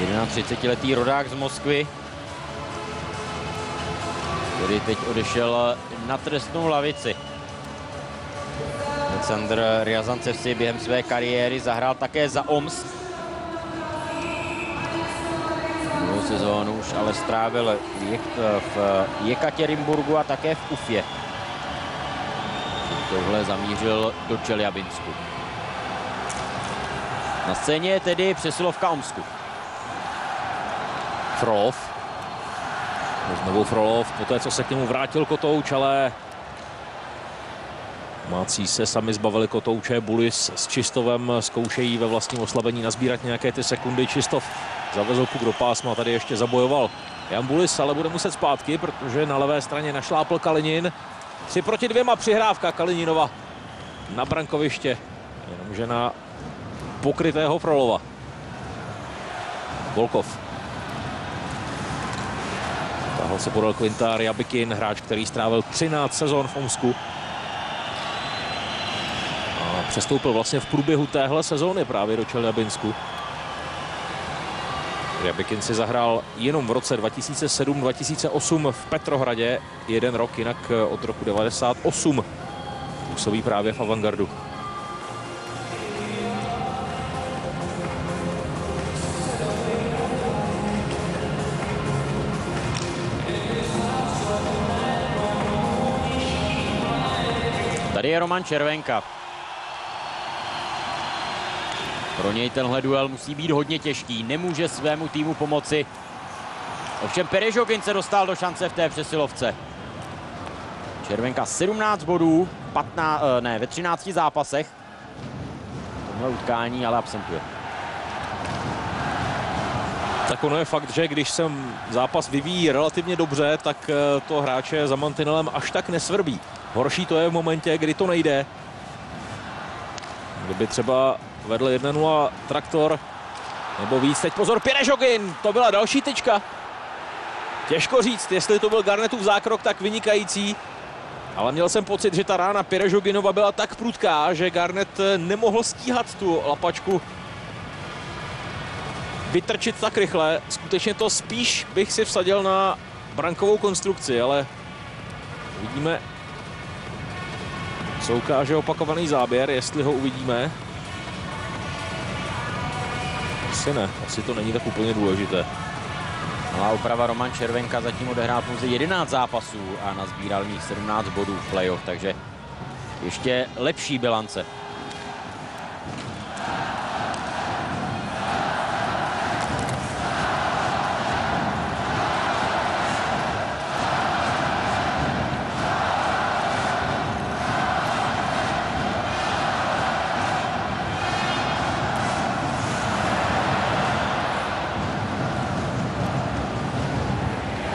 31letý rodák z Moskvy, který teď odešel na trestnou lavici. Aleksandr Ryazantsev si během své kariéry zahrál také za Omsk. Minulou sezónu už ale strávil v Jekatěrinburgu a také v Ufě. Tohle zamířil do Čeljabinsku. Na scéně je tedy přesilovka Omsku. Frolov. Znovu Frolov, poté co se k němu vrátil Kotouč, ale domácí se sami zbavili Kotouče. Bulis s Čistovem zkoušejí ve vlastním oslabení nazbírat nějaké ty sekundy. Čistov zavezl puk do pásma, tady ještě zabojoval Jan Bulis, ale bude muset zpátky, protože na levé straně našlápl Kalinin. 3-2 přihrávka Kalininova na brankoviště, jenomže na pokrytého Frolova. Volkov. Táhl se podal Kvinta Ryabikin, hráč, který strávil 13 sezon v Omsku. A přestoupil vlastně v průběhu téhle sezóny právě do Čeljabinsku. Ryabikin si zahrál jenom v roce 2007-2008 v Petrohradě 1 rok, jinak od roku 1998 působí právě v Avantgardu. Tady je Roman Červenka. Pro něj tenhle duel musí být hodně těžký, nemůže svému týmu pomoci. Ovšem Perežogin se dostal do šance v té přesilovce. Červenka 17 bodů, ve 13 zápasech. V tomhle utkání ale absentuje. Tak ono je fakt, že když se zápas vyvíjí relativně dobře, tak to hráče za mantinelem až tak nesvrbí. Horší to je v momentě, kdy to nejde. Kdyby třeba vedl 1-0 Traktor, nebo víc. Teď pozor, Perežogin, to byla další tyčka. Těžko říct, jestli to byl Garnettův zákrok, tak vynikající. Ale měl jsem pocit, že ta rána Perežoginova byla tak prudká, že Garnett nemohl stíhat tu lapačku vytrčit tak rychle. Skutečně to spíš bych si vsadil na brankovou konstrukci, ale uvidíme, co ukáže opakovaný záběr, jestli ho uvidíme. Asi ne, asi to není tak úplně důležité. Malá úprava, Roman Červenka zatím odehrál pouze 11 zápasů a nazbíral v nich 17 bodů v playoff, takže ještě lepší bilance.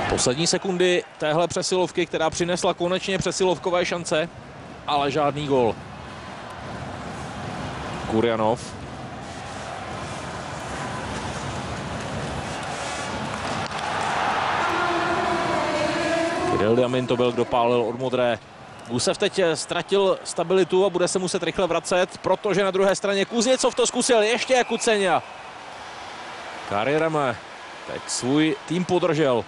Poslední sekundy téhle přesilovky, která přinesla konečně přesilovkové šance, ale žádný gól. Kurjanov. Kirill Jamin to byl, kdo pálil od modré. Gusev teď ztratil stabilitu a bude se muset rychle vracet, protože na druhé straně Kuzněcov to zkusil ještě Kuceňa. Kari Reme teď svůj tým podržel.